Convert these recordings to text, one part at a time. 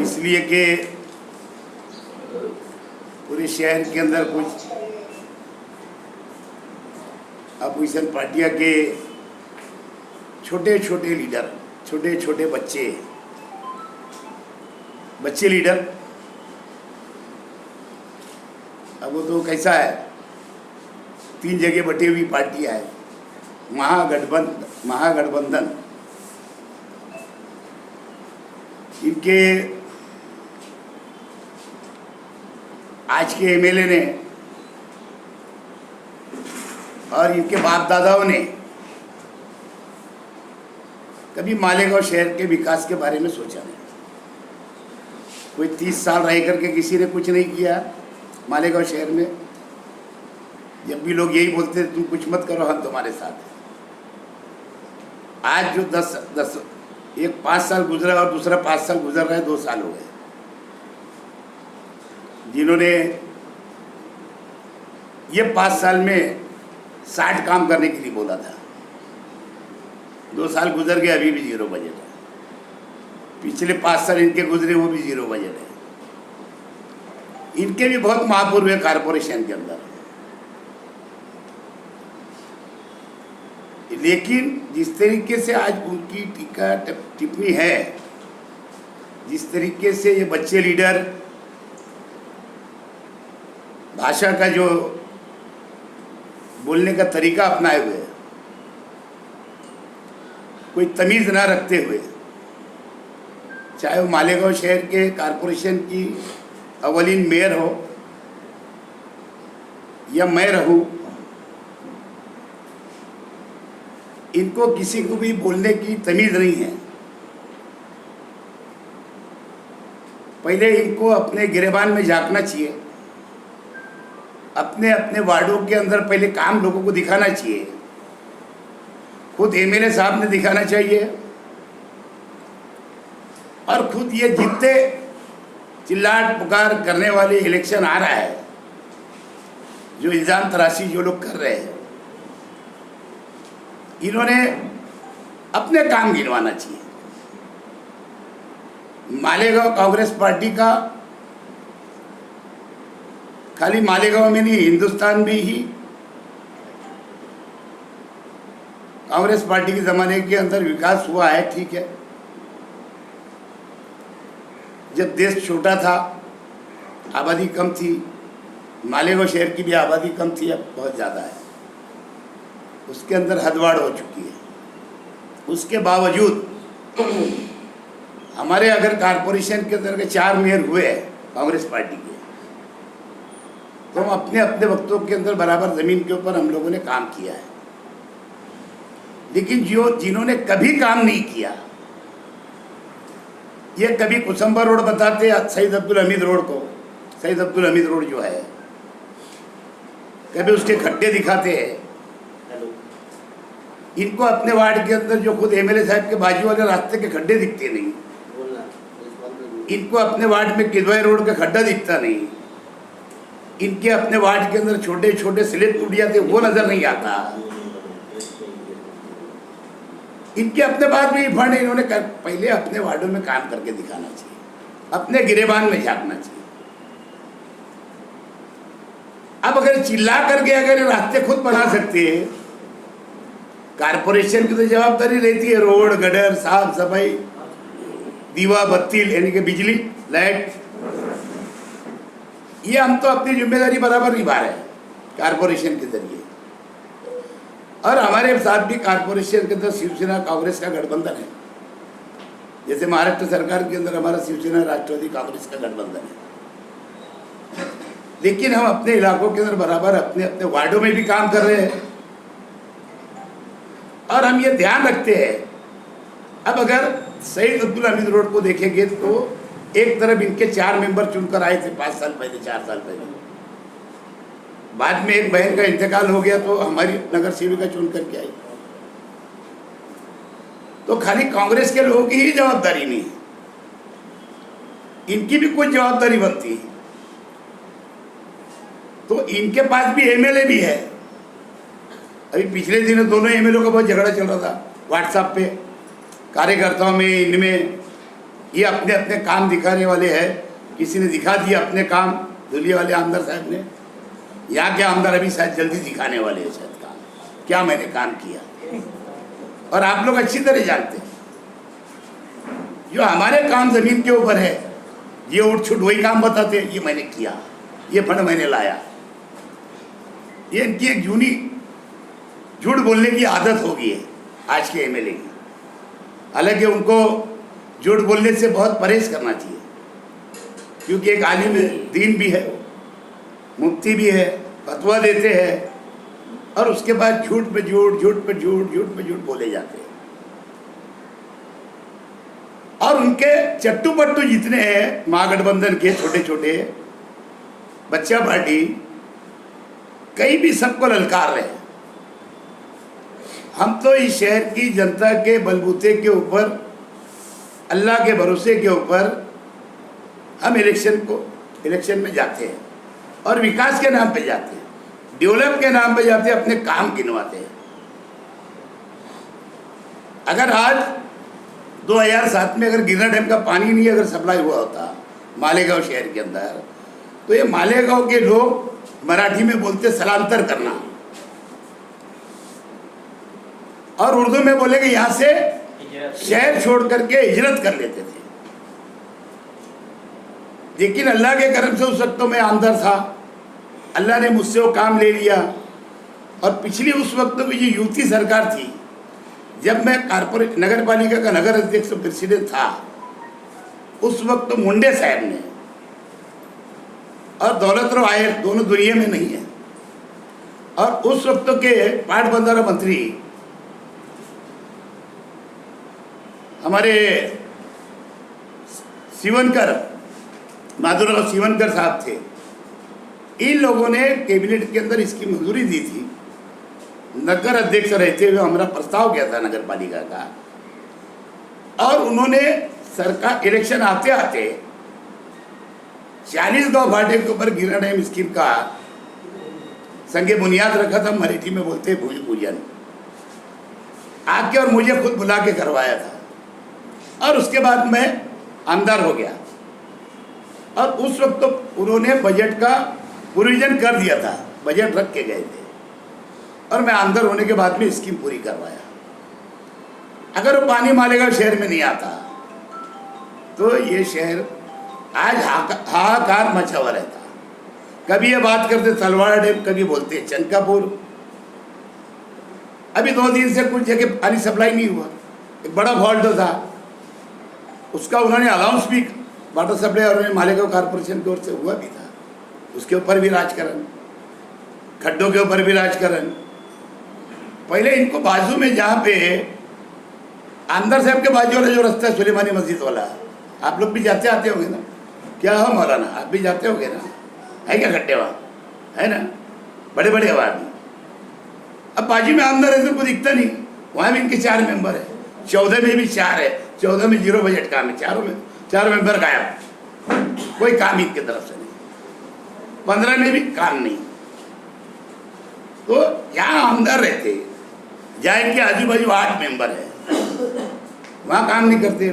इसलिए कि पूरे शहर के अंदर कुछ अपोजिशन पार्टियां के छोटे छोटे लीडर, छोटे छोटे बच्चे लीडर, अब वो तो कैसा है, 3 जगह बटी हुई पार्टियां है, महागठबंधन। इनके आज के एमएलए ने और इनके बाप दादाओं ने कभी मालेगांव शहर के विकास के बारे में सोचा नहीं। कोई 30 साल रह करके किसी ने कुछ नहीं किया मालेगांव शहर में। जब भी लोग यही बोलते तुम कुछ मत करो, हम तुम्हारे साथ हैं। आज जो 10 एक 5 साल गुजरा और दूसरा 5 साल गुजर रहा है, 2 साल हो गए, जिन्होंने ये 5 साल में 60 काम करने के लिए बोला था, 2 साल गुजर गए, अभी भी 0 बजट है। पिछले 5 साल इनके गुजरे, वो भी 0 बजट है। इनके भी बहुत महापूर्व है कारपोरेशन के अंदर, लेकिन जिस तरीके से आज उनकी टीका टिप्पणी है, जिस तरीके से ये बच्चे लीडर भाषा का जो बोलने का तरीका अपनाए हुए, कोई तमीज ना रखते हुए, चाहे वो मालेगांव शहर के कारपोरेशन की अवलीन मेयर हो या मैं रहूं, इनको किसी को भी बोलने की तमीज नहीं है। पहले इनको अपने गिरेबान में झांकना चाहिए, अपने अपने वार्डों के अंदर पहले काम लोगों को दिखाना चाहिए। खुद एमएलए साहब ने दिखाना चाहिए, और खुद ये जितने चिल्लाट पुकार करने वाले इलेक्शन आ रहा है, जो इल्जाम तराशी जो लोग कर रहे हैं, इन्होंने अपने काम गिनवाना चाहिए। मालेगांव कांग्रेस पार्टी का खाली मालेगांव में नहीं, हिंदुस्तान में ही कांग्रेस पार्टी के ज़माने के अंदर विकास हुआ है, ठीक है। जब देश छोटा था, आबादी कम थी, मालेगांव शहर की भी आबादी कम थी, अब बहुत ज़्यादा है। उसके अंदर हदवाड़ हो चुकी है। उसके बावजूद हमारे अगर कारपोरेशन के अंदर के 4 मेयर हुए हैं कांग्रेस पार्टी के, तो हम अपने अपने वक्तों के अंदर बराबर ज़मीन के ऊपर हम लोगों ने काम किया है। लेकिन जिन्होंने कभी काम नहीं किया, ये कभी कुसुम्बा रोड बताते शहीद अब्दुल हमीद रोड को, शहीद अब्दुल हमीद रोड जो है, कभी उसके खड्डे दिखाते हैं। इनको अपने वार्ड के अंदर जो खुद एमएलए साहब के बाजू वाले रास्ते के खड्डे दिखते नहीं, इनको अपने वार्ड में किदवाई रोड का खड्डा दिखता नहीं, इनके अपने वार्ड के अंदर छोटे छोटे स्लिप टूट जाते, वो नजर नहीं आता। इनके अपने बाद में ही फंड इन्होंने पहले अपने वार्डों में काम करके दिखाना चाहिए, अपने गिरेबान में झांकना चाहिए। अब अगर चिल्ला करके अगर रास्ते खुद बना सकते हैं, कारपोरेशन की तो जवाबदारी रहती है रोड, गटर, साफ सफाई, दीवा बत्ती यानी कि बिजली, लाइट, ये हम तो अपनी जिम्मेदारी बराबर निभा रहे हैं कारपोरेशन के जरिए। और हमारे साथ भी कारपोरेशन के अंदर शिवसेना कांग्रेस का गठबंधन है। जैसे महाराष्ट्र सरकार के अंदर हमारा शिवसेना राष्ट्रवादी कांग्रेस का गठबंधन है, लेकिन हम अपने इलाकों के अंदर बराबर अपने अपने वार्डों में भी काम कर रहे हैं। और हम ये ध्यान रखते हैं, अब अगर शहीद अब्दुल हमीद रोड को देखेंगे तो एक तरफ इनके 4 मेंबर चुनकर आए थे 5 साल पहले, 4 साल पहले। बाद में एक बहन का इंतकाल हो गया तो हमारी नगर सेविका चुन करके आई। तो खाली कांग्रेस के लोगों की ही जवाबदारी नहीं, इनकी भी कुछ जवाबदारी बनती है। तो इनके पास भी एमएलए भी है। अभी पिछले दिनों दोनों एमएलए का बहुत झगड़ा चल रहा था व्हाट्सएप पे, कार्यकर्ताओं में, इनमें ये अपने अपने काम दिखाने वाले हैं। किसी ने दिखा दिया अपने काम, धुलिया वाले आमदार साहब ने। यहाँ के आमदार अभी शायद जल्दी दिखाने वाले हैं शायद काम, क्या मैंने काम किया। और आप लोग अच्छी तरह जानते हैं जो हमारे काम जमीन के ऊपर है, ये उठ छुट वही काम बताते हैं, ये मैंने किया, ये फंड मैंने लाया। ये इनकी एक जूनी झूठ बोलने की आदत हो गई है आज के एमएलए की। हालांकि उनको झूठ बोलने से बहुत परहेज करना चाहिए, क्योंकि एक आलिम दीन भी है, मुफ्ती भी है, फतवा देते हैं, और उसके बाद झूठ पे झूठ, झूठ पे झूठ, झूठ पे झूठ बोले जाते हैं। और उनके चट्टू पट्टू जितने हैं महागठबंधन के, छोटे छोटे बच्चा पार्टी, कहीं भी सबको ललकार रहे हैं। हम तो इस शहर की जनता के बलबूते के ऊपर, अल्लाह के भरोसे के ऊपर हम इलेक्शन में जाते हैं, और विकास के नाम पे जाते हैं, डेवलप के नाम पे जाते हैं, अपने काम गिनवाते हैं। अगर आज 2007 में अगर गिरना डैम का पानी नहीं अगर सप्लाई हुआ होता मालेगांव शहर के अंदर, तो ये मालेगांव के लोग मराठी में बोलते स्थलांतर करना, और उर्दू में बोले कि यहाँ से शहर छोड़ करके हिजरत कर लेते थे। लेकिन अल्लाह के करम से उस वक्त तो मैं आमदार था, अल्लाह ने मुझसे वो काम ले लिया। और पिछली उस वक्त में जो यूपी सरकार थी, जब मैं कारपोरेट नगर पालिका का नगर अध्यक्ष प्रेसिडेंट था, उस वक्त तो मुंडे साहब ने और दौलतराव आयर दोनों दुनिया में नहीं है, और उस वक्त के पाट बंदरा मंत्री हमारे शिवनकर, माधुराव शिवनकर साहब थे। इन लोगों ने कैबिनेट के अंदर इसकी मंजूरी दी थी। नगर अध्यक्ष रहते हुए हमारा प्रस्ताव गया था नगर पालिका का, और उन्होंने सरकार इलेक्शन आते आते 40 गांव भाटे के ऊपर गिरना डैम स्कीम का संगे बुनियाद रखा था। मराठी में बोलते हैं भूमि पूजन, आके और मुझे खुद बुला के करवाया था। और उसके बाद मैं आमदार हो गया, और उस वक्त तो उन्होंने बजट का प्रोविजन कर दिया था, बजट रख के गए थे, और मैं आमदार होने के बाद में स्कीम पूरी करवाया। अगर वो पानी मालेगांव शहर में नहीं आता तो ये शहर आज हाहाकार मचा हुआ रहता। कभी ये बात करते तलवाड़ा डैम, कभी बोलते चंकापुर। अभी 2 दिन से कुछ जगह पानी सप्लाई नहीं हुआ, एक बड़ा फॉल्ट था, उसका उन्होंने अलाउंस भी वाटर सप्लाई और मालेगांव कारपोरेशन की ओर से हुआ भी था। उसके ऊपर भी राजकरण, खड्डों के ऊपर भी राजकरण। पहले इनको बाजू में, जहाँ पे आमदार साहब के बाजू वाला जो रास्ता है सुलेमानी मस्जिद वाला, आप लोग भी जाते आते होंगे ना, क्या हो मौलाना, आप भी जाते होंगे ना, है क्या खड्डे वहाँ, है ना, बड़े बड़े आवाज। अब बाजू में आमदार है तो कोई दिखता नहीं, वहाँ भी इनके 4 मेंबर है, 14 में भी 4 है, 14 में 0 बजट काम है, 4 मेंबर गायब, कोई काम इनकी तरफ से नहीं। 15 में भी काम नहीं। तो यहाँ आमदार रहते, जहाँ इनके आजू बाजू 8 मेंबर है, वहाँ काम नहीं करते।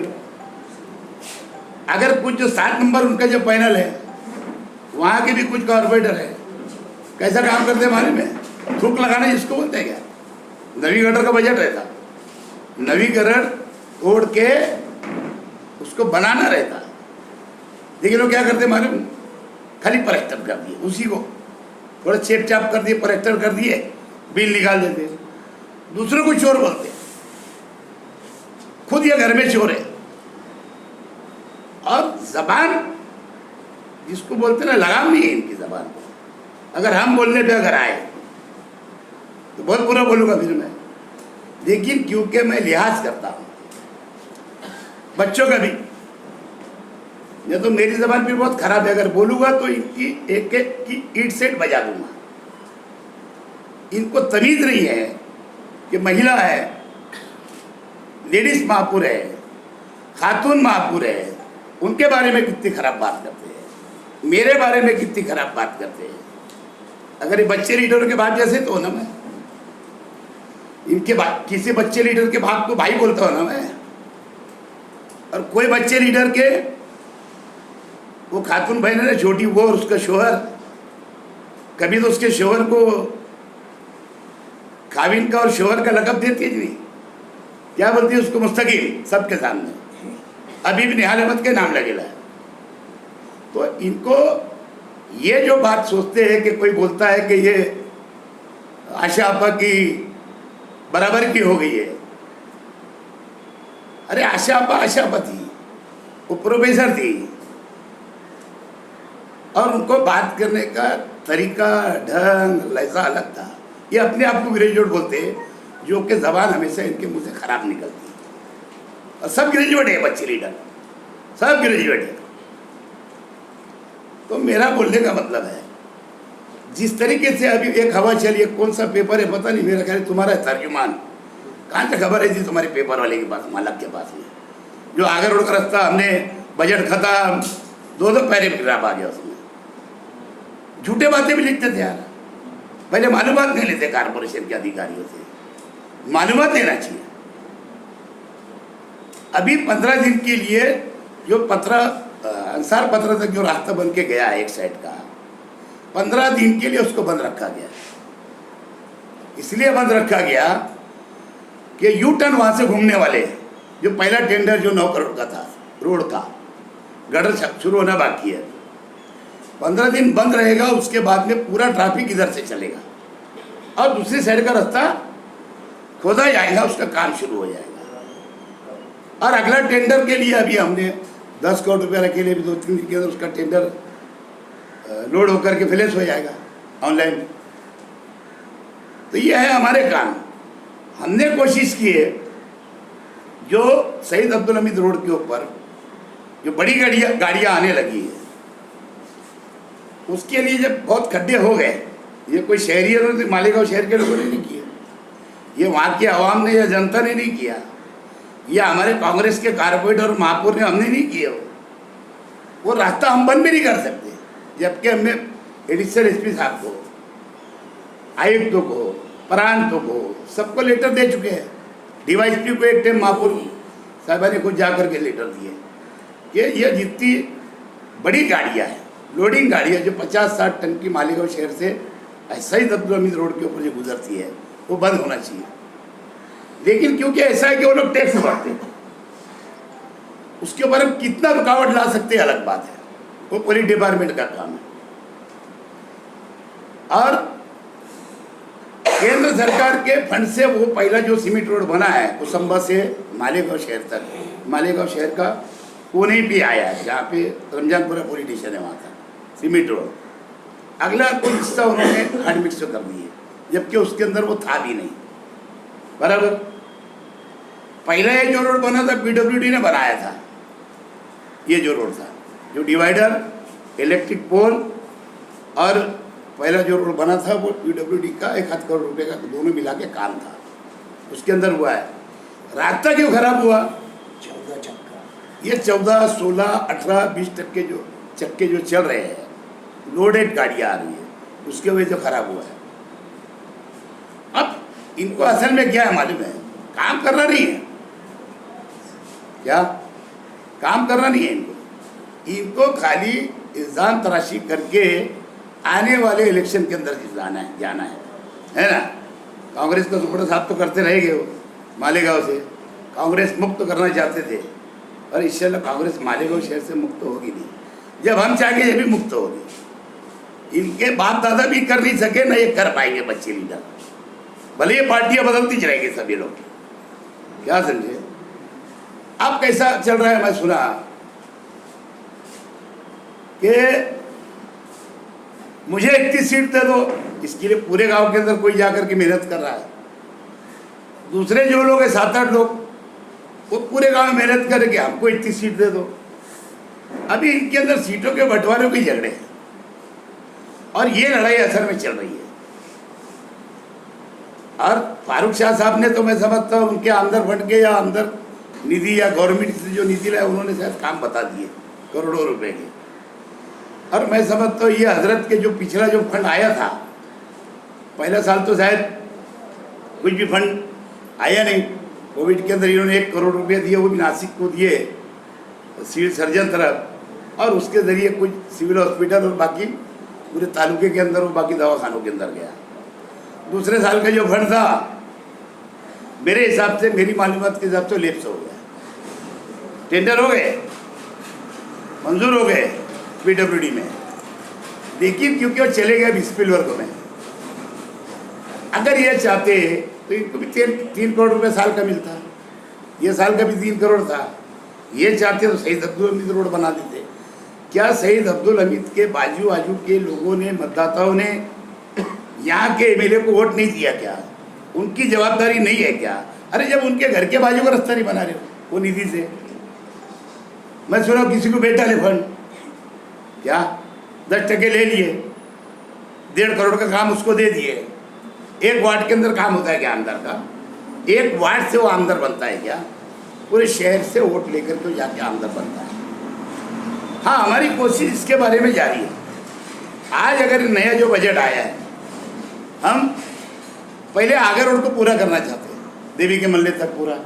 अगर कुछ जो 7 नंबर उनका जो पैनल है, वहाँ के भी कुछ कॉर्पोरेटर है, कैसा काम करते हैं हमारे में, थूक लगाना जिसको बोलते हैं क्या, नवीकरण का बजट रहता, नवीकरण तोड़ के उसको बनाना रहता, लेकिन वो क्या करते मालूम, खाली परेक्टर कर दिए, उसी को थोड़ा चेप चाप कर दिए, परेक्टर कर दिए, बिल निकाल देते, दूसरों को चोर बोलते, खुद ये घर में चोर है। और जबान जिसको बोलते ना, लगाम नहीं है इनकी जबान को। अगर हम बोलने पे अगर आए तो बहुत बुरा बोलूँगा फिर मैं, लेकिन क्योंकि मैं लिहाज करता हूँ बच्चों का भी, नहीं तो मेरी जबान भी बहुत खराब है, अगर बोलूँगा तो इनकी एक एक की ईट सेट बजा दूंगा। इनको तमीज़ नहीं है कि महिला है, लेडीज महापुर है, खातून महापुर है, उनके बारे में कितनी खराब बात करते हैं, मेरे बारे में कितनी खराब बात करते हैं। अगर ये बच्चे लीडरों के बाप जैसे तो हो ना, मैं इनके किसी बच्चे लीडर के बाप को भाई बोलता हूँ ना मैं, और कोई बच्चे लीडर के वो खातून बहन है छोटी, वो और उसका शोहर, कभी तो उसके शोहर को खाविन का और शोहर का लक़ब देती है, नहीं क्या बोलती है उसको, मुस्तकीम, सबके सामने अभी भी निहाल अहमद के नाम लगेला है। तो इनको ये जो बात सोचते हैं कि कोई बोलता है कि ये आशा आपा की बराबर की हो गई है, अरे आशा आपा थी, वो प्रोफेसर थी, और उनको बात करने का तरीका, ढंग, लहजा अलग था। ये अपने आप को ग्रेजुएट बोलते हैं, जो कि जबान हमेशा इनके मुंह से खराब निकलती है। और सब ग्रेजुएट है बच्चे लीडर, सब ग्रेजुएट है। तो मेरा बोलने का मतलब है, जिस तरीके से अभी एक हवा चली है, कौन सा पेपर है पता नहीं, मेरा ख्याल तुम्हारा है तर्जुमान, कहाँ से खबर है जी तुम्हारे पेपर वाले के पास, मालक के पास में, जो आगे रोड का रास्ता हमने बजट खत्म, दो पैराग्राफ आ गया उसमें, झूठे बातें भी लिखते थे यार। पहले मालूमात नहीं लेते कारपोरेशन के अधिकारियों से, मालूमात देना चाहिए। अभी 15 दिन के लिए जो अंसार पत्र तक जो रास्ता बन के गया है एक साइड का, 15 दिन के लिए उसको बंद रखा गया। इसलिए बंद रखा गया कि यू टर्न वहां से घूमने वाले, जो पहला टेंडर जो 9 करोड़ का था रोड का, गटर शुरू होना बाकी है, 15 दिन बंद रहेगा। उसके बाद में पूरा ट्रैफिक इधर से चलेगा और दूसरी साइड का रास्ता खोदा जाएगा, उसका काम शुरू हो जाएगा। और अगला टेंडर के लिए अभी हमने 10 करोड़ रुपये रखे लिए, भी 2-3 दिन के अंदर उसका टेंडर लोड होकर के फ्लैश हो जाएगा ऑनलाइन। तो ये है हमारे काम। हमने कोशिश की है, जो शहीद अब्दुल हमीद रोड के ऊपर जो बड़ी गाड़ियाँ आने लगी है, उसके लिए जब बहुत खड्डे हो गए, ये कोई शहरी मालेगांव शहर के लोगों ने नहीं किया, ये वहाँ की आवाम ने या जनता ने नहीं किया, या हमारे कांग्रेस के कारपोरेटर और महापौर ने, हमने नहीं किया। वो रास्ता हम बंद भी नहीं कर सकते, जबकि हमने एडिशनल एसपी साहब को, आयुक्तों को, प्रांतों को, सबको लेटर दे चुके हैं। डीवाईएसपी को एक टाइम महापौर साहबा ने खुद जाकर के लेटर दिए कि ये जितनी बड़ी गाड़ियाँ हैं, लोडिंग गाड़ियाँ जो 50-60 टन की मालेगांव शहर से शहीद अब्दुल हमीद रोड के ऊपर जो गुजरती है, वो बंद होना चाहिए। लेकिन क्योंकि ऐसा है कि वो लोग टैक्स भरते हैं, उसके ऊपर हम कितना रुकावट ला सकते हैं अलग बात है, वो पुलिस डिपार्टमेंट का काम है। और केंद्र सरकार के फंड से वो पहला जो सीमेंट रोड बना है कुसुम्बा से मालेगांव शहर तक, मालेगांव शहर का कोने पे आया है, जहाँ पे रमजानपुरा पुलिस स्टेशन है, वहाँ था सीमेंट रोड। अगला कोई हिस्सा उन्होंने हैंड मिक्स कर दी है, जबकि उसके अंदर वो था भी नहीं, बराबर। पहला ये जो रोड बना था पीडब्ल्यूडी ने बनाया था, ये जो रोड था, जो डिवाइडर, इलेक्ट्रिक पोल, और पहला जो रोड बना था वो पीडब्ल्यूडी का 1 करोड़ रुपए का दोनों मिला के काम था, उसके अंदर हुआ है। रास्ता क्यों खराब हुआ? 14 चक्का, ये 14, 16, 18, 20 टक्के जो चक्के जो चल रहे हैं, लोडेड गाड़ियाँ आ रही है, उसके वजह से खराब हुआ है। अब इनको असल में क्या है मालूम है, काम करना नहीं है, क्या काम करना नहीं है इनको खाली इल्ज़ाम तराशी करके आने वाले इलेक्शन के अंदर जाना है ना। कांग्रेस का सुपड़ा साहब तो करते रहेंगे, वो मालेगांव से कांग्रेस मुक्त करना चाहते थे, और इंशाल्लाह कांग्रेस मालेगांव शहर से मुक्त होगी नहीं, जब हम चाहेंगे ये भी मुक्त होगी। इनके बाप दादा भी कर नहीं सके ना ये कर पाएंगे बच्चे लीडर, भले ये पार्टियां बदलती जाएंगे सभी लोग, क्या समझे। अब कैसा चल रहा है, मैं सुना कि मुझे 31 सीट दे दो, इसके लिए पूरे गांव के अंदर कोई जाकर के मेहनत कर रहा है। दूसरे जो लोग हैं 7-8 लोग, वो पूरे गांव में मेहनत करके हमको 31 सीट दे दो। अभी इनके अंदर सीटों के बंटवारे के झगड़े हैं, और ये लड़ाई असल में चल रही है। और फारूक शाह साहब ने तो मैं समझता हूँ उनके अंदर फंड के या अंदर निधि या गवर्नमेंट से जो निधि लाए, उन्होंने शायद काम बता दिए करोड़ों रुपए के। और मैं समझता हूँ ये हजरत के जो पिछला जो फंड आया था, पहला साल तो शायद कुछ भी फंड आया नहीं, कोविड के अंदर इन्होंने 1 करोड़ रुपये दिए, वो भी नासिक को दिए, सिविल सर्जन तरफ, और उसके ज़रिए कुछ सिविल हॉस्पिटल और बाकी पूरे तालुके के अंदर और बाकी दवाखानों के अंदर गया। दूसरे साल का जो फंड था मेरे हिसाब से, मेरी मालूमात के हिसाब से लेप्स हो गया। टेंडर हो गए, मंजूर हो गए PWD में, लेकिन क्योंकि वो चले गए बिस्पिल वर्ग में। अगर ये चाहते तो इनको भी 3 करोड़ रुपए साल का मिलता, ये साल का भी 3 करोड़ था। ये चाहते तो शहीद अब्दुल हमीद रोड बना देते। क्या शहीद अब्दुल हमीद के बाजू आजू के लोगों ने, मतदाताओं ने यहाँ के MLA को वोट नहीं दिया क्या? उनकी जवाबदारी नहीं है क्या? अरे जब उनके घर के बाजू का रास्ता नहीं बना रहे हो वो निधि से, मैं सुना किसी को बेटा ले फंड, क्या 10% ले लिए, 1.5 करोड़ का काम उसको दे दिए। 1 वार्ड के अंदर काम होता है क्या आमदार का? 1 वार्ड से वो आमदार बनता है क्या? पूरे शहर से वोट लेकर के जाके आमदार बनता है। हाँ, हमारी कोशिश इसके बारे में जारी है। आज अगर नया जो बजट आया है, हम पहले आगर रोड को पूरा करना चाहते हैं, देवी के मल्ले तक पूरा।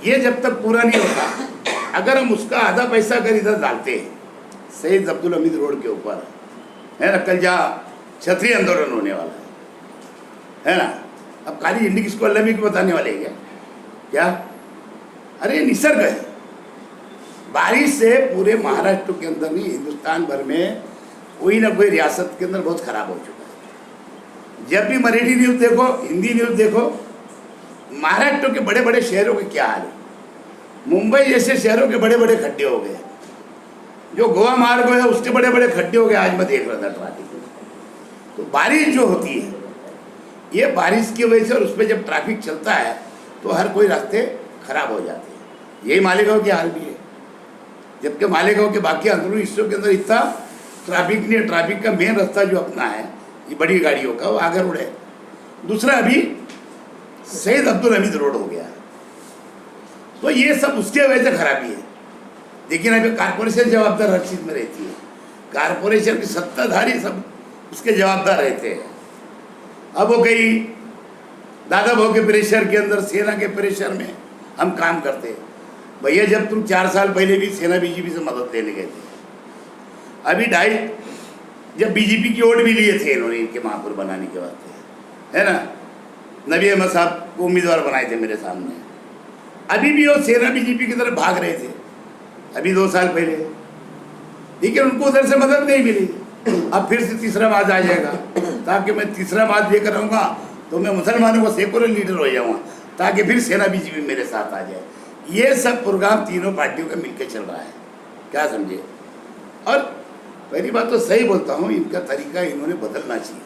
ये जब तक पूरा नहीं होता, अगर हम उसका आधा पैसा अगर इधर डालते हैं शहीद अब्दुल हमीद रोड के ऊपर, है ना, कल जहाँ क्षत्रिय आंदोलन होने वाला है ना, अब काली झंडी किसको अल्लाह को बताने वाले हैं क्या? अरे निसर्ग है। बारिश से पूरे महाराष्ट्र के अंदर नहीं, हिंदुस्तान भर में कोई ना कोई रियासत के अंदर बहुत खराब हो चुका है। जब भी मराठी न्यूज़ देखो, हिंदी न्यूज़ देखो, महाराष्ट्र के बड़े बड़े शहरों के क्या हाल है। मुंबई जैसे शहरों के बड़े बड़े खड्डे हो गए, जो गोवा मार्ग है उसके बड़े बड़े खड्डे हो गए। आज मैं देख रहा था ट्रैफिक में, तो बारिश जो होती है, ये बारिश की वजह से, और उसमें जब ट्रैफिक चलता है तो हर कोई रास्ते खराब हो जाते हैं। यही मालेगांव की हाल भी है, जबकि मालेगांव के बाकी अंदरूनी हिस्सों के अंदर इतना ट्रैफिक नहीं है। ट्रैफिक का मेन रास्ता जो अपना है ये बड़ी गाड़ियों का, वो आगर रोड है। दूसरा अभी शहीद अब्दुल हमीद रोड हो गया, तो ये सब उसके वजह से खराबी है। लेकिन अभी कारपोरेशन जवाबदार हर चीज़ में रहती है, कारपोरेशन के सत्ताधारी सब उसके जवाबदार रहते हैं। अब वो कई दादा भाऊ के प्रेशर के अंदर, सेना के प्रेशर में हम काम करते हैं। भैया जब तुम 4 साल पहले भी सेना BJP से मदद लेने गए थे, अभी जब BJP की वोट भी लिए थे इन्होंने इनके महापुर बनाने के वास्ते, है ना, नबी अहमद साहब को उम्मीदवार बनाए थे मेरे सामने। अभी भी वो सेना BJP की तरफ भाग रहे थे अभी 2 साल पहले, लेकिन उनको उधर से मदद नहीं मिली। अब फिर से तीसरा मार्च आ जाएगा, ताकि मैं तीसरा मार्च लेकर आऊँगा तो मैं मुसलमानों का सेकुलर लीडर हो जाऊँगा, ताकि फिर सेना BJP मेरे साथ आ जाए। ये सब प्रोग्राम तीनों पार्टियों का मिलकर चल रहा है, क्या समझे। और पहली बात तो सही बोलता हूँ, इनका तरीका इन्होंने बदलना चाहिए।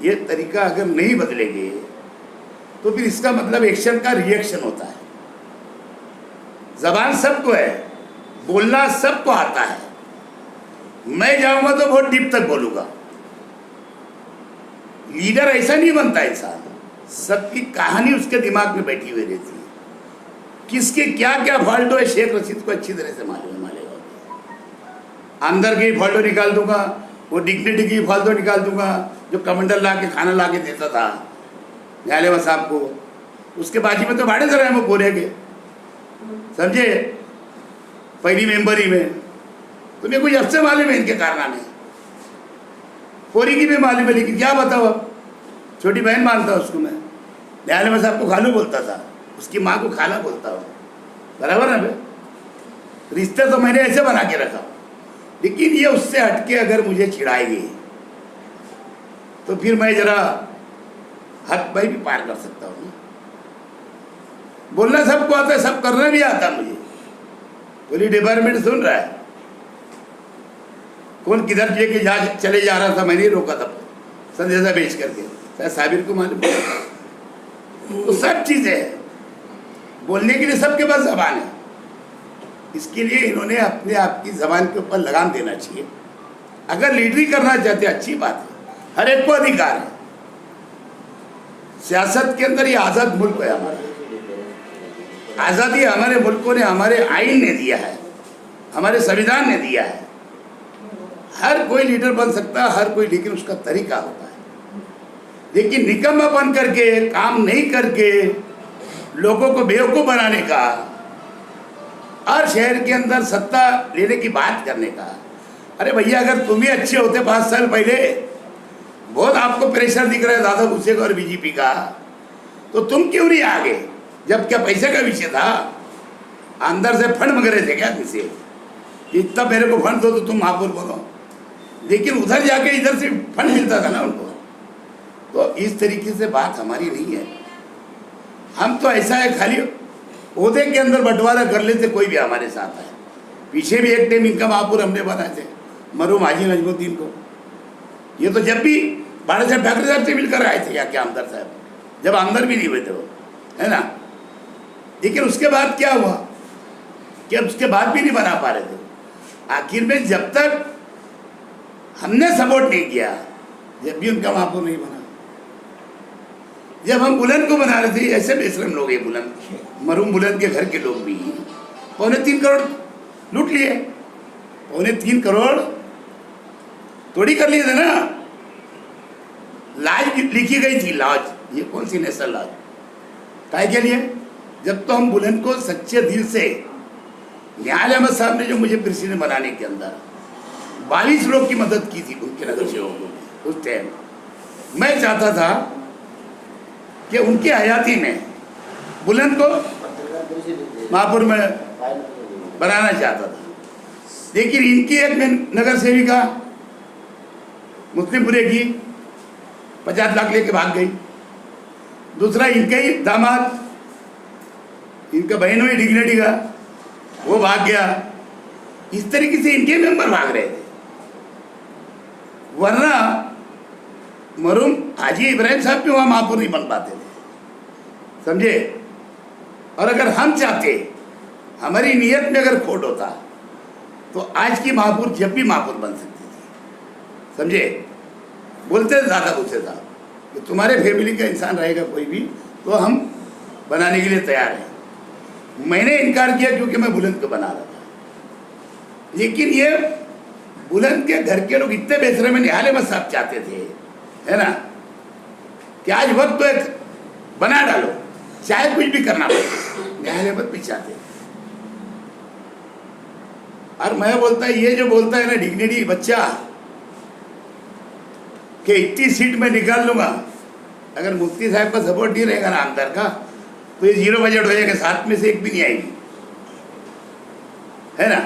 ये तरीका अगर नहीं बदलेंगे तो फिर इसका मतलब एक्शन का रिएक्शन होता है। जबान सबको है, बोलना सबको आता है। मैं जाऊंगा तो बहुत डीप तक बोलूंगा। लीडर ऐसा नहीं बनता इंसान, सबकी कहानी उसके दिमाग में बैठी हुई रहती है। किसके क्या क्या फॉल्टो है शेख रशीद को अच्छी तरह से मालूम है। अंदर की फॉल्टो निकाल दूंगा, वो डिग्निटी की फॉल्टो निकाल दूंगा, जो कमंडल ला के खाना ला के देता था न्यायालय साहब को, उसके बाजी में तो भाड़े दे रहे हैं वो पूरे के, समझे, पहली मेंबरी में। तुम्हें कुछ अफसे मालूम है इनके कारनामे, फोरी की भी मालूम है, लेकिन क्या बताओ, अब छोटी बहन मानता उसको मैं। न्यायालय साहब को खालू बोलता था, उसकी माँ को खाला बोलता हूँ, बराबर है भाई। रिश्ते तो मैंने ऐसे बना के रखा, लेकिन ये उससे हटके अगर मुझे चिढ़ाएगी तो फिर मैं जरा हद भाई भी पार कर सकता हूँ। बोलना सबको आता है, सब करना भी आता मुझे। पुलिस डिपार्टमेंट सुन रहा है, कौन किधर लेके चले जा रहा था, मैंने रोका था संदेशा बेच करके, साबिर को मालूम। तो सब चीजें बोलने के लिए सबके पास जबान है, इसके लिए इन्होंने अपने आप की जबान के ऊपर लगाम देना चाहिए। अगर लीडरी करना चाहते अच्छी बात है, हर एक को अधिकार है। सियासत के अंदर ये आज़ाद मुल्क है हमारा, आज़ादी हमारे मुल्कों ने, हमारे आइन ने दिया है, हमारे संविधान ने दिया है। हर कोई लीडर बन सकता है, हर कोई, लेकिन उसका तरीका होता है। लेकिन निकम्मापन करके, काम नहीं करके, लोगों को बेवकूफ़ बनाने का और शहर के अंदर सत्ता लेने की बात करने का। अरे भैया, अगर तुम ही अच्छे होते 5 साल पहले, बहुत आपको प्रेशर दिख रहा है दादा भूसे का और बीजेपी का, तो तुम क्यों नहीं आ गए? जब क्या पैसे का विषय था? अंदर से फंड मांग रहे थे क्या किसी? इतना मेरे को फंड दो तो तुम महापौर बनो, लेकिन उधर जाके इधर से फंड मिलता था ना उनको। तो इस तरीके से बात हमारी नहीं है। हम तो ऐसा है, खाली ओहदे के अंदर बंटवारा कर लेते, कोई भी हमारे साथ है। पीछे भी एक टाइम इनका महापौर हमने बनाए थे, मरहूम हाजी नजमुद्दीन को। ये तो जब भी बाला साहब ठाकरे साहब से मिलकर आए थे, या क्या आमदार साहब, जब आमदार भी नहीं हुए थे वो, है ना। लेकिन उसके बाद क्या हुआ कि अब उसके बाद भी नहीं बना पा रहे थे। आखिर में जब तक हमने सपोर्ट नहीं किया, जब भी उनका महापौर नहीं बना। जब हम बुलंद को बना रहे थे, ऐसे बेशरम लोग हैं बुलंद, मरहूम बुलंद के घर के लोग भी 3.25 करोड़ लूट लिए। 3.25 करोड़ थोड़ी कर लिए थे ना। लाज लिखी गई थी, लाज। ये कौन सी नेशनल लाज? काय के लिए? जब तो हम बुलंद को सच्चे दिल से, न्यायालय अहमद साहब ने जो मुझे प्रेसिडेंट बनाने के अंदर 22 लोग की मदद की थी, उनके नगर सेवकों ने। उस टाइम मैं चाहता था कि उनकी हयाती में बुलंद को महापुर में बनाना चाहता था। लेकिन इनकी एक नगर सेविका मुस्लिमपुरे की 50 लाख लेके भाग गई। दूसरा इनका ही दामाद, इनका बहन हुई डिग्नेटी का, वो भाग गया। इस तरीके से इनके मेंबर भाग रहे थे। वरना मरहूम हाजी इब्राहिम साहब भी वहाँ महापौर नहीं बन पाते थे, समझे। और अगर हम चाहते, हमारी नीयत में अगर खोट होता, तो आज की महापौर जब भी महापौर बन सकती थी, समझे। बोलते थे दादा भूसे साहब कि तुम्हारे फैमिली का इंसान रहेगा कोई भी, तो हम बनाने के लिए तैयार हैं। मैंने इनकार किया क्योंकि मैं बुलंद को बना रहा था। लेकिन ये बुलंद के घर के लोग इतने बेशरम में, न्यायालय अहमद साहब चाहते थे, है ना, कि आज वक्त तो एक बना डालो, चाहे कुछ भी करना पड़े। न्यायालय अहमद भी चाहते। और मैं बोलता है, ये जो बोलता है ना डिग्निटी बच्चा कि इतनी सीट में निकाल लूंगा, अगर मुफ्ती साहब का सपोर्ट नहीं रहेगा ना आमदार का, तो ये 0 बजट हो जाएगा, 7 में से 1 भी नहीं आएगी, है ना।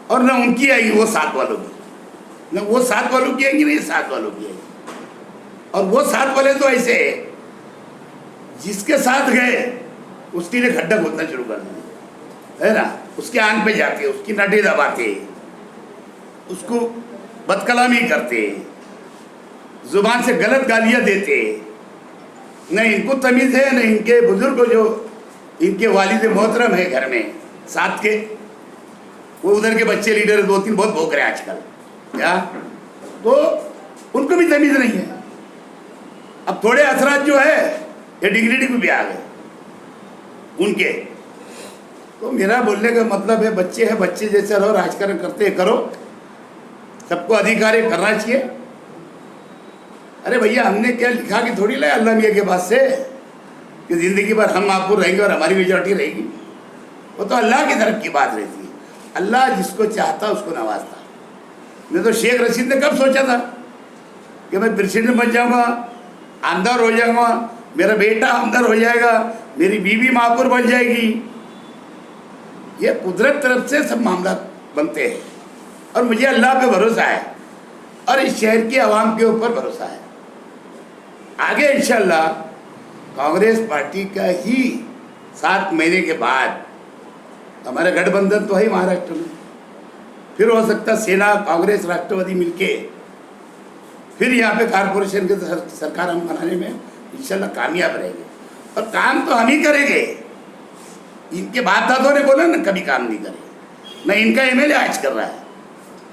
और ना उनकी आएगी, वो 7 वालों की, ना वो 7 वालों की आएगी, ना ये 7 वालों की आएगी। और वो 7 वाले तो ऐसे है, जिसके साथ गए उसके लिए खड्डा खोदना शुरू कर देते, है ना। उसके आंख पे जाते, उसकी नटें दबाते, उसको बदकलामी करते, जुबान से गलत गालियां देते। न इनको तमीज़ है, न इनके बुजुर्ग जो इनके वालिद मोहतरम है घर में साथ के, वो उधर के बच्चे लीडर 2-3 बहुत भोग रहे हैं आजकल, क्या, तो उनको भी तमीज़ नहीं है। अब थोड़े असरात जो है ये डिग्निटी में भी आ गए उनके। तो मेरा बोलने का मतलब है, बच्चे हैं, बच्चे जैसे रहो, राजकारण करते करो, सबको अधिकार है, करना चाहिए। अरे भैया, हमने क्या लिखा कि थोड़ी लाया अल्लाह मियाँ के पास से कि ज़िंदगी भर हम महापौर रहेंगे और हमारी मेजॉरिटी रहेगी। वो तो अल्लाह की तरफ की बात रहती है। अल्लाह जिसको चाहता उसको नवाजता। मैं तो शेख रशीद ने कब सोचा था कि मैं प्रेसिडेंट बन जाऊँगा, आमदार हो जाऊँगा, मेरा बेटा आमदार हो जाएगा, मेरी बीवी महापौर बन जाएगी। ये कुदरत तरफ से सब मामला बनते हैं। और मुझे अल्लाह पे भरोसा है और इस शहर की आवाम के ऊपर भरोसा है। आगे इंशाल्लाह कांग्रेस पार्टी का ही 7 महीने के बाद, हमारा गठबंधन तो है महाराष्ट्र में, फिर हो सकता सेना, कांग्रेस, राष्ट्रवादी मिलके फिर यहाँ पे कारपोरेशन के सरकार हम बनाने में इंशाल्लाह कामयाब रहेंगे। और काम तो हम ही करेंगे। इनके बाप दादों ने बोला ना कभी काम नहीं करे, ना इनका एमएलए आज कर रहा है,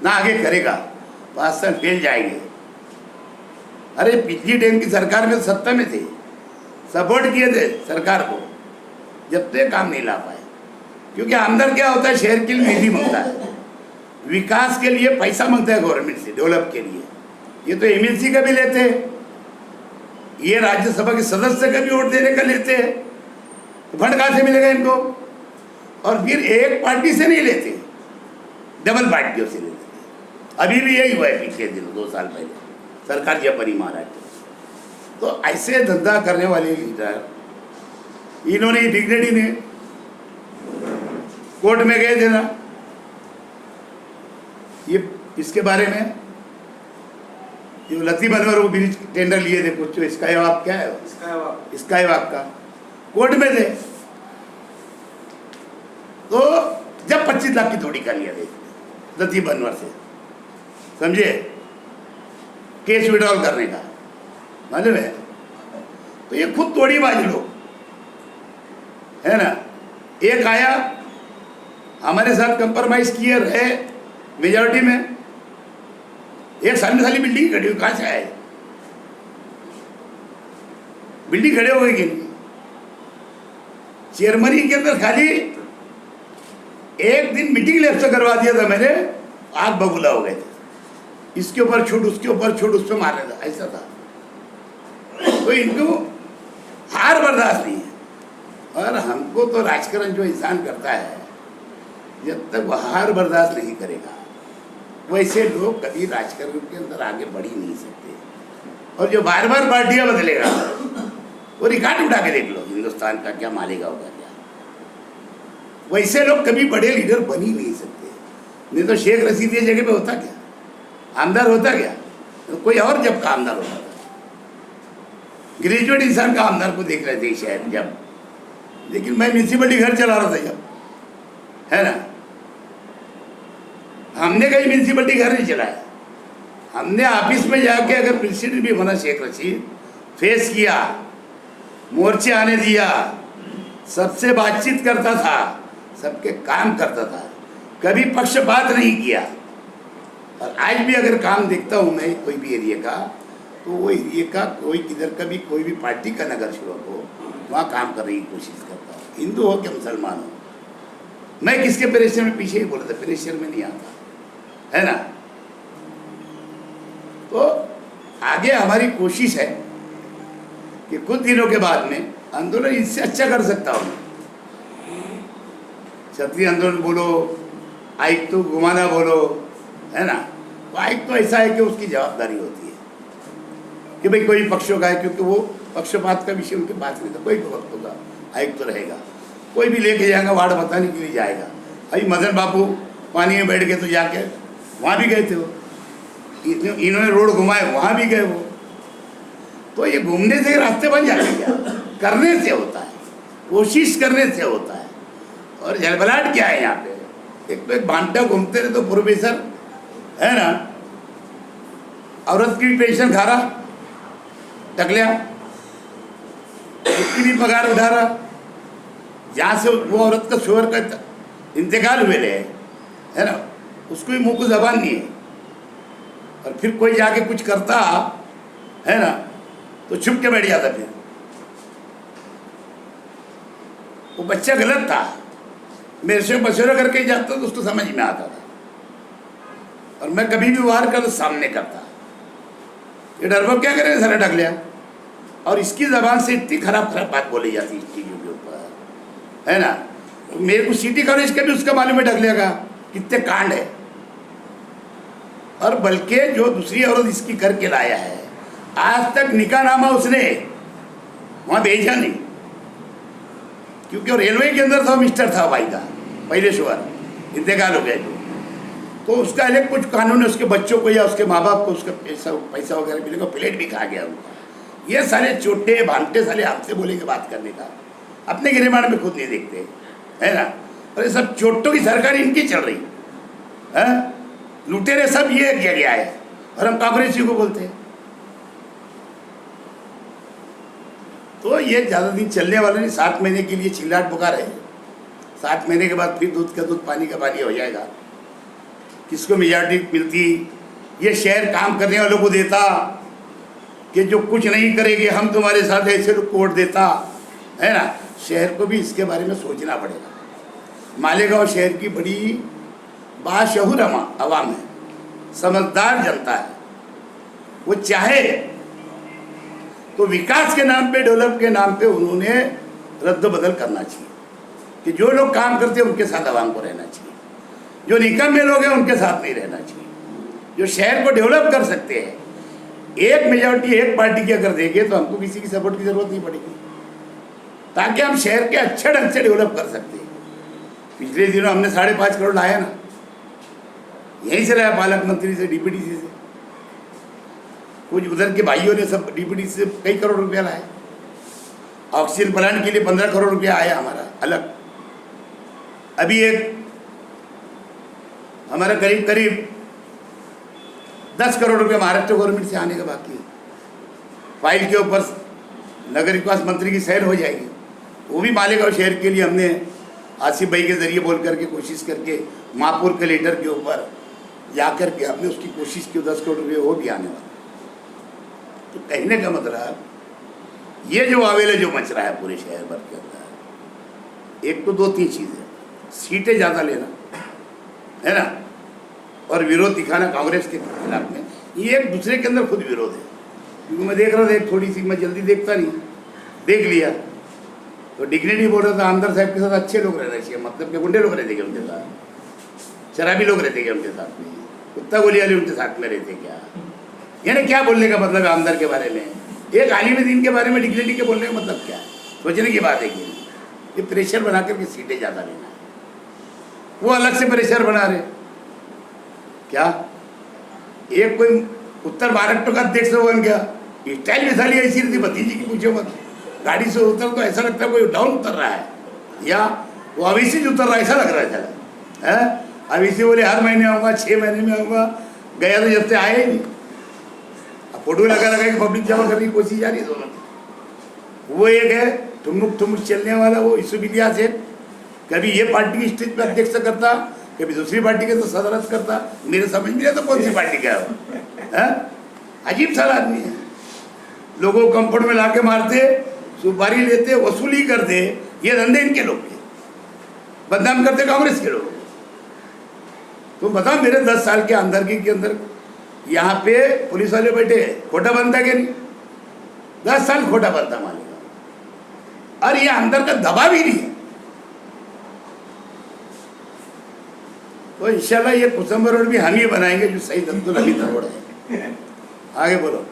ना आगे करेगा। 5 साल फेल जाएंगे। अरे पिछली टाइम की सरकार में सत्ता में थे, सपोर्ट किए थे सरकार को, जब तक काम नहीं ला पाए। क्योंकि आमदार क्या होता है, शहर के लिए निधि मांगता है, विकास के लिए पैसा मांगता है गवर्नमेंट से, डेवलप के लिए। ये तो एमएलसी का भी लेते हैं, ये राज्यसभा के सदस्य का भी वोट देने का लेते हैं, तो फंड कहाँ से मिलेगा इनको। और फिर एक पार्टी से नहीं लेते, डबल पार्टियों से लेते थे। अभी भी यही हुआ है पिछले दिनों 2 साल पहले सरकार जब बनी महाराष्ट्र। तो ऐसे धंधा करने वाले लीडर, इन्होंने डिग्निटी ने कोर्ट में गए थे ना, ये इसके बारे में ये लतीफ अनवर वो ब्रिज टेंडर लिए थे कुछ, इसका जवाब क्या है, इसका जवाब का कोर्ट में थे। तो जब 25 लाख की थोड़ी कर लिया थे लतीफ अनवर से, समझे, केस विड्रॉल करने का, मालूम है। तो ये खुद तोड़ीबाज लोग है ना। एक आया हमारे साथ कंप्रोमाइज किए रहे मेजॉरिटी में, एक साली बिल्डिंग खड़ी हुई, कहाँ से आए, बिल्डिंग खड़े हो गए कि नहीं। चेयरमनी के अंदर खाली एक दिन मीटिंग लेफ्ट करवा दिया था मैंने, आग बबूला हो गए थे, इसके ऊपर छूट उसके ऊपर छूट, उस पर मारने था, ऐसा था। तो इनको हार बर्दाश्त नहीं है। और हमको तो राजकारण जो इंसान करता है, जब तक वह हार बर्दाश्त नहीं करेगा, वैसे लोग कभी राजकारण के अंदर आगे बढ़ ही नहीं सकते। और जो बार बार पार्टियां बदलेगा, वो रिकॉर्ड उठा के देख लो हिंदुस्तान का क्या मालेगा होगा क्या। वैसे लोग कभी बड़े लीडर बन ही नहीं सकते। नहीं तो शेख रशीद ये जगह पे होता क्या, आमदार होता क्या, तो कोई और जब का आमदार होता था। ग्रेजुएट इंसान का आमदार को देख रहे थे शायद जब, लेकिन मैं म्यूनसिपलिटी घर चला रहा था जब, है ना। हमने कहीं म्यूनसिपलिटी घर नहीं चलाया, हमने ऑफिस में जाके अगर प्रेसिडेंट भी बना शेख रशीद, फेस किया, मोर्चे आने दिया, सबसे बातचीत करता था, सबके काम करता था, कभी पक्षपात नहीं किया। और आज भी अगर काम देखता हूँ मैं कोई भी एरिया का, तो वो एरिया का कोई किधर का भी कोई भी पार्टी का नगर सेवक हो, वहाँ काम करने की कोशिश करता हूँ, हिंदू हो कि मुसलमान हो। मैं किसके प्रेशर में पीछे ही बोला था, प्रेशर में नहीं आता, है ना। तो आगे हमारी कोशिश है कि कुछ दिनों के बाद में आंदोलन इससे अच्छा कर सकता हूँ। क्षत्रिय आंदोलन बोलो, आयुक्त तो घुमाना बोलो, है ना। तो आयुक्त तो ऐसा है कि उसकी जवाबदारी होती है कि भाई कोई पक्षों का है, क्योंकि वो पक्षपात का विषय उनके पास नहीं था। कोई भी वक्त होगा आयुक्त तो रहेगा, कोई भी लेके जाएगा, वार्ड बताने के लिए जाएगा। अभी मदन बाबू पानी में बैठ गए तो जाके वहाँ भी गए थे वो, इन्होंने रोड घुमाए वहाँ भी गए वो। तो ये घूमने से रास्ते बन जाते क्या, करने से होता है, कोशिश करने से होता है। और जलबलाट क्या है यहाँ पे, एक तो एक भांटा घूमते रहे तो प्रोफेसर, है ना, औरत की भी पेंशन खा रहा टकलिया, उसकी भी पगार उठा रहा, जहाँ से वो औरत का शोहर का इंतकाल हुए रहे, है ना, उसको भी मुंह को जबान नहीं है। और फिर कोई जाके कुछ करता है ना, तो छुप के बैठ जाता। फिर वो बच्चा गलत था, मेरे से मशवरा करके जाता तो उसको समझ में आता था। और मैं कभी भी वार कर सामने करता, ये डरबो क्या करे, सारा ढक लिया। और इसकी जबान से इतनी खराब खराब बात बोली जाती है टीवी के ऊपर, है ना। मेरे को सिटी कॉलेज का भी उसका मालूम है ढक लिया का कितने कांड है। और बल्कि जो दूसरी औरत इसकी करके लाया है, आज तक निकाहनामा उसने वहाँ भेजा नहीं, क्योंकि रेलवे के अंदर था, मिस्टर था भाई का पहले शोहर, इंतकाल हो गया तो उसका अलग कुछ कानून है, उसके बच्चों को या उसके माँ बाप को उसका पैसा वगैरह मिलेगा, प्लेट भी खा गया उनका। ये सारे छोटे भांटे साले आपसे बोलेंगे बात करने का, अपने गिरेबान में खुद नहीं देखते, है ना। और ये सब चोटों की सरकार इनकी चल रही है, लुटेरे सब ये किया गया है, और हम कांग्रेसी को बोलते हैं। तो ये ज़्यादा दिन चलने वाला नहीं, 7 महीने के लिए चिल्लाट पुकार है, 7 महीने के बाद फिर दूध का दूध पानी का पानी हो जाएगा। किसको मेजॉरिटी मिलती, ये शहर काम करने वालों को देता कि जो कुछ नहीं करेंगे हम तुम्हारे साथ, ऐसे लोग वोट देता, है ना। शहर को भी इसके बारे में सोचना पड़ेगा। मालेगांव शहर की बड़ी बाशऊर अवाम है, समझदार जनता है, वो चाहे तो विकास के नाम पे, डेवलप के नाम पे उन्होंने रद्द बदल करना चाहिए कि जो लोग काम करते हैं उनके साथ आवाम को रहना चाहिए, जो निकम्मे लोग हैं उनके साथ नहीं रहना चाहिए, जो शहर को डेवलप कर सकते हैं। एक मेजॉरिटी एक पार्टी की अगर देंगे तो हमको किसी की सपोर्ट की जरूरत नहीं पड़ेगी, ताकि हम शहर के अच्छे ढंग से डेवलप कर सकते हैं। पिछले दिनों हमने 5.5 करोड़ लाया ना, यहीं से लाया, पालक मंत्री से, डीपीडीसी से, कुछ उधर के भाइयों ने सब डीपीडीसी से कई करोड़ रुपया लाए। ऑक्सीजन प्लांट के लिए 15 करोड़ रुपया आया हमारा अलग। अभी एक हमारा करीब करीब 10 करोड़ रुपये महाराष्ट्र गवर्नमेंट से आने का बाकी है। फाइल के ऊपर नगर विकास मंत्री की सैर हो जाएगी, वो भी मालेगांव शहर के लिए हमने आसिफ भाई के जरिए बोल करके कोशिश करके महापुर के लेटर के ऊपर जा कर के हमने उसकी कोशिश की, 10 करोड़ रुपये वो भी आने वाला। तो कहने का मतलब ये जो आवेले जो मच रहा है पूरे शहर भर के अंदर, एक तो 2-3 चीज़ें, सीटें ज़्यादा लेना है ना, और विरोध दिखाना कांग्रेस के खिलाफ में, ये एक दूसरे के अंदर खुद विरोध है। क्योंकि मैं देख रहा था एक थोड़ी सी, मैं जल्दी देखता नहीं, देख लिया तो डिग्निटी बोल रहा था आमदार साहब के साथ अच्छे लोग रहना चाहिए, मतलब के गुंडे लोग रहते क्या उनके साथ, शराबी लोग रहते क्या उनके साथ में, कुत्ता गोली वाले उनके साथ में रहते क्या? यानी क्या बोलने का मतलब है आमदार के बारे में, एक आलिम दीन के बारे में डिग्निटी के बोलने का मतलब क्या है? सोचने की बात है कि ये प्रेशर बना करके सीटें ज़्यादा लेना है, वो अलग से प्रेशर बना रहे क्या? एक कोई उत्तर महाराष्ट्र का अध्यक्ष बन गया, स्टाइल मिसाली ऐसी रहती, भतीजी की पूछो मत, गाड़ी से उतर तो ऐसा लगता है कोई डाउन उतर रहा है, या वो अविसी उतर रहा है ऐसा लग रहा है चला है। अविसी बोले हर महीने आऊँगा, 6 महीने में आऊँगा, गया तो जब से आया ही नहीं। अब फोटो लगा लगा के पब्लिक जमा करने की कोशिश जा रही है दोनों। वो एक है ठुमक ठुमक चलने वाला, वो यूसुफ इलियास है, कभी ये पार्टी की स्टेज पर अध्यक्ष करता, कभी दूसरी पार्टी के तो सदरत करता, मेरे समझ में नहीं तो कौन सी पार्टी का है। अजीब सा आदमी है, लोगों को कंफर्ट में ला के मारते, सुपारी लेते, वसूली करते, ये धंधे इनके लोग के, बदनाम करते कांग्रेस के लोग। तुम बताओ मेरे 10 साल के अंदर के अंदर यहाँ पे पुलिस वाले बैठे, खोटा बनता क्या नहीं? 10 साल खोटा बनता मानेगा, और ये अंदर का दबाव ही नहीं है। तो इंशाल्लाह ये कुसुम्बर रोड भी हम ही बनाएंगे, जो सही अब्दुल हमीद रोड है। आगे बोलो।